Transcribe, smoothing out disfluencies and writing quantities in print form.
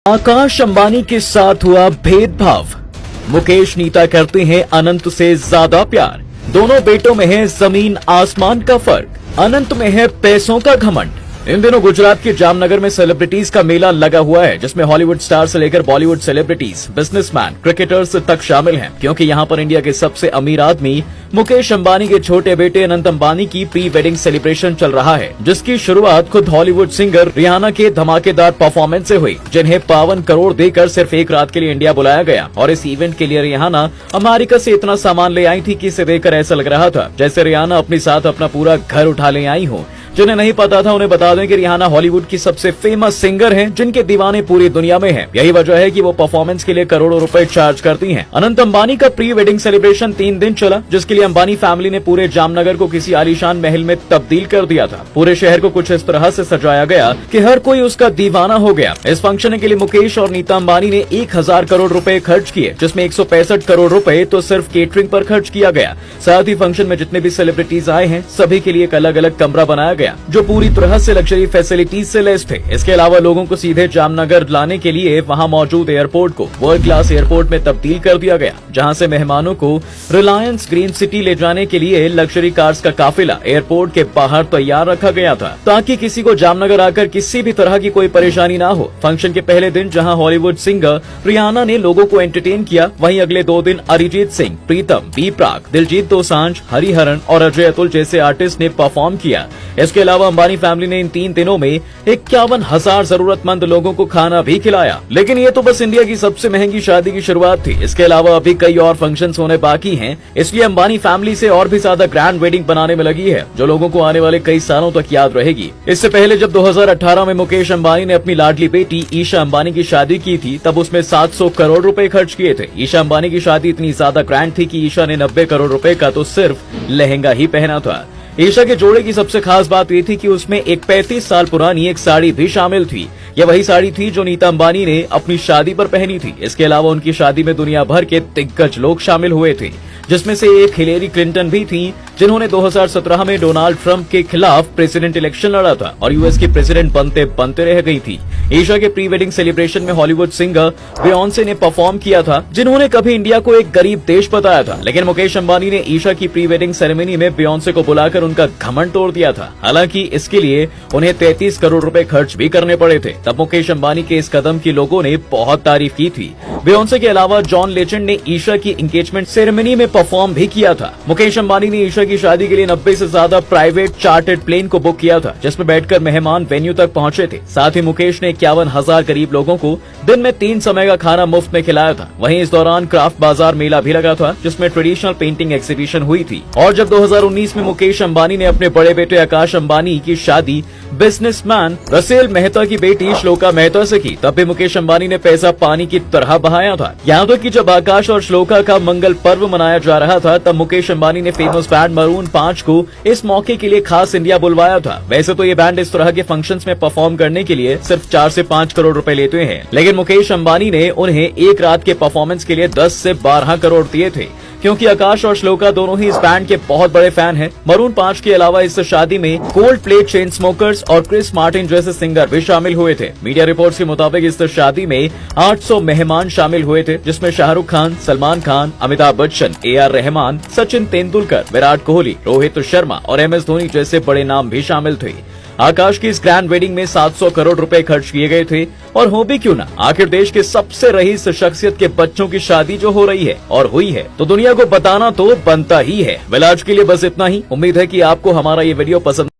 आकाश अंबानी के साथ हुआ भेदभाव। मुकेश नीता करते हैं अनंत से ज्यादा प्यार। दोनों बेटों में है जमीन आसमान का फर्क। अनंत में है पैसों का घमंड। इन दिनों गुजरात के जामनगर में सेलिब्रिटीज का मेला लगा हुआ है, जिसमें हॉलीवुड स्टार से लेकर बॉलीवुड सेलिब्रिटीज, बिजनेसमैन, क्रिकेटर्स तक शामिल हैं, क्योंकि यहाँ पर इंडिया के सबसे अमीर आदमी मुकेश अंबानी के छोटे बेटे अनंत अंबानी की प्री वेडिंग सेलिब्रेशन चल रहा है, जिसकी शुरुआत खुद हॉलीवुड सिंगर रियाना के धमाकेदार परफॉर्मेंस से हुई, जिन्हें 52 करोड़ देकर सिर्फ एक रात के लिए इंडिया बुलाया गया। और इस इवेंट के लिए रियाना अमेरिका से इतना सामान ले आई थी कि इसे देखकर ऐसा लग रहा था जैसे रियाना अपने साथ अपना पूरा घर उठा ले आई हो। जिन्हें नहीं पता था उन्हें बता दें कि रियाना हॉलीवुड की सबसे फेमस सिंगर हैं, जिनके दीवाने पूरी दुनिया में हैं। यही वजह है कि वो परफॉर्मेंस के लिए करोड़ों रुपए चार्ज करती हैं। अनंत अंबानी का प्री वेडिंग सेलिब्रेशन 3 दिन चला, जिसके लिए अंबानी फैमिली ने पूरे जामनगर को किसी आलीशान महल में तब्दील कर दिया था। पूरे शहर को कुछ इस तरह से सजाया गया कि हर कोई उसका दीवाना हो गया। इस फंक्शन के लिए मुकेश और नीता अंबानी ने 1000 करोड़ रुपए खर्च किए, जिसमें 165 करोड़ रुपए तो सिर्फ केटरिंग पर खर्च किया गया। साथ ही फंक्शन में जितने भी सेलिब्रिटीज आए हैं, सभी के लिए एक अलग अलग कमरा बनाया गया, जो पूरी तरह से लग्जरी फैसिलिटीज से लैस थे। इसके अलावा लोगों को सीधे जामनगर लाने के लिए वहां मौजूद एयरपोर्ट को वर्ल्ड क्लास एयरपोर्ट में तब्दील कर दिया गया, जहां से मेहमानों को रिलायंस ग्रीन सिटी ले जाने के लिए लग्जरी कार्स का काफिला एयरपोर्ट के बाहर तैयार रखा गया था, ताकि किसी को जामनगर आकर किसी भी तरह की कोई परेशानी ना हो। फंक्शन के पहले दिन जहां हॉलीवुड सिंगर रियाना ने लोगों को एंटरटेन किया, वहीं अगले 2 दिन अरिजीत सिंह, प्रीतम, बी प्राक, दिलजीत दोसांझ, हरिहरन और अजय अतुल जैसे आर्टिस्ट ने परफॉर्म किया। इसके अलावा अंबानी फैमिली ने इन 3 दिनों में 51,000 जरूरतमंद लोगों को खाना भी खिलाया। लेकिन ये तो बस इंडिया की सबसे महंगी शादी की शुरुआत थी। इसके अलावा अभी कई और फंक्शंस होने बाकी हैं, इसलिए अंबानी फैमिली से और भी ज्यादा ग्रैंड वेडिंग बनाने में लगी है, जो लोगों को आने वाले कई सालों तक याद रहेगी। इससे पहले जब 2018 में मुकेश अंबानी ने अपनी लाडली बेटी ईशा अंबानी की शादी की थी, तब उसमें 700 करोड़ रुपए खर्च किए थे। ईशा अंबानी की शादी इतनी ज्यादा ग्रैंड थी कि ईशा ने 90 करोड़ रुपए का तो सिर्फ लहंगा ही पहना था। ईशा के जोड़े की सबसे खास बात ये थी कि उसमें एक 35 साल पुरानी एक साड़ी भी शामिल थी। यह वही साड़ी थी जो नीता अंबानी ने अपनी शादी पर पहनी थी। इसके अलावा उनकी शादी में दुनिया भर के दिग्गज लोग शामिल हुए थे, जिसमें से एक हिलेरी क्लिंटन भी थी, जिन्होंने 2017 में डोनाल्ड ट्रंप के खिलाफ प्रेसिडेंट इलेक्शन लड़ा था और यूएस की प्रेसिडेंट बनते बनते रह गई थी। ईशा के प्री वेडिंग सेलिब्रेशन में हॉलीवुड सिंगर बियोंसे ने परफॉर्म किया था, जिन्होंने कभी इंडिया को एक गरीब देश बताया था। लेकिन मुकेश अंबानी ने ईशा की प्री वेडिंग सेरेमनी में बियोंसे को बुलाकर उनका घमंड तोड़ दिया था। हालांकि इसके लिए उन्हें 33 करोड़ रुपए खर्च भी करने पड़े थे। तब मुकेश अंबानी के इस कदम की लोगों ने बहुत तारीफ की थी। बियोंसे के अलावा जॉन लेजेंड ने ईशा की एंगेजमेंट सेरेमनी में परफॉर्म भी किया था। मुकेश अंबानी ने ईशा की शादी के लिए 90 से ज्यादा प्राइवेट चार्टर्ड प्लेन को बुक किया था, जिसमें बैठकर मेहमान वेन्यू तक पहुंचे थे। साथ ही मुकेश ने 51,000 गरीब लोगों को दिन में 3 समय का खाना मुफ्त में खिलाया था। वहीं इस दौरान क्राफ्ट बाजार मेला भी लगा था, जिसमें ट्रेडिशनल पेंटिंग एग्जीबिशन हुई थी। और जब 2019 में मुकेश अंबानी ने अपने बड़े बेटे आकाश अंबानी की शादी बिजनेसमैन रसेल मेहता की बेटी श्लोका मेहता से की, तब भी मुकेश अंबानी ने पैसा पानी की तरह बहाया था। यहाँ तक कि जब आकाश और श्लोका का मंगल पर्व मनाया जा रहा था, तब मुकेश अंबानी ने फेमस बैंड मरून 5 को इस मौके के लिए खास इंडिया बुलवाया था। वैसे तो ये बैंड इस तरह के फंक्शंस में परफॉर्म करने के लिए सिर्फ 4 से 5 करोड़ रुपए लेते हैं, लेकिन मुकेश अंबानी ने उन्हें एक रात के परफॉर्मेंस के लिए 10 से 12 करोड़ दिए थे, क्योंकि आकाश और श्लोका दोनों ही इस बैंड के बहुत बड़े फैन हैं। मरून 5 के अलावा इस शादी में कोल्ड प्ले, चेन स्मोकर्स और क्रिस मार्टिन जैसे सिंगर भी शामिल हुए थे। मीडिया रिपोर्ट्स के मुताबिक इस शादी में 800 मेहमान शामिल हुए थे, जिसमें शाहरुख खान, सलमान खान, अमिताभ बच्चन, AR रहमान, सचिन तेंदुलकर, विराट कोहली, रोहित शर्मा और MS धोनी जैसे बड़े नाम भी शामिल थे। आकाश की इस ग्रैंड वेडिंग में 700 करोड़ रुपए खर्च किए गए थे, और हो भी क्यों ना, आखिर देश के सबसे रईस शख्सियत के बच्चों की शादी जो हो रही है और हुई है, तो दुनिया को बताना तो बनता ही है। वेल, आज के लिए बस इतना ही। उम्मीद है कि आपको हमारा ये वीडियो पसंद